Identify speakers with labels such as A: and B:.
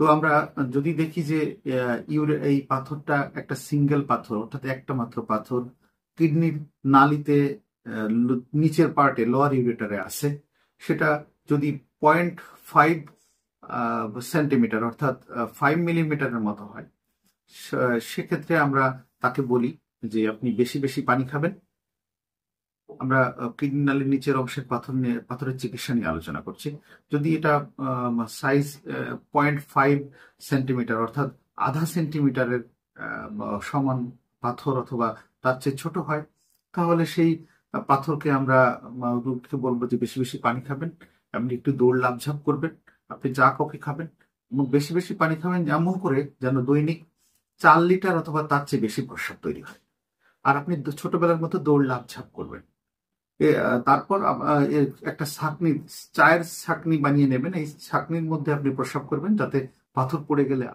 A: তো আমরা যদি দেখি যে এই পাথরটা একটা সিঙ্গেল পাথর, অর্থাৎ একটা মাত্র পাথর কিডনির নালীতে নিচের পার্টে লোয়ার ইউরেটারে আছে, সেটা যদি 0.5 সেন্টিমিটার অর্থাৎ 5 মিলিমিটারের মতো হয়, সেক্ষেত্রে আমরা তাকে বলি যে আপনি বেশি বেশি পানি খাবেন। আমরা কিডনি নালীর নিচের অংশের পাথরের চিকিৎসা নিয়ে আলোচনা করছি। যদি এটা সাইজ 0.5 সেন্টিমিটার অর্থাৎ আধা সেন্টিমিটারের সমান পাথর অথবা তার চেয়ে ছোট হয়, তাহলে সেই পাথরকে আমরা রোগীকে বলবো যে বেশি বেশি পানি খাবেন, আপনি একটু দৌড় লাফঝাপ করবেন, আপনি চা কফি খাবেন এবং বেশি বেশি পানি খাবেন, এমন করে যেন দৈনিক 4 লিটার অথবা তার চেয়ে বেশি প্রস্রাব তৈরি হয়। আর আপনি ছোটবেলার মতো দৌড় লাফঝাপ করবেন। তারপর একটা ছাঁকনি, চায়ের ছাঁকনি বানিয়ে নেবেন। এই ছাঁকনির মধ্যে আপনি প্রস্রাব করবেন, যাতে পাথর পড়ে গেলে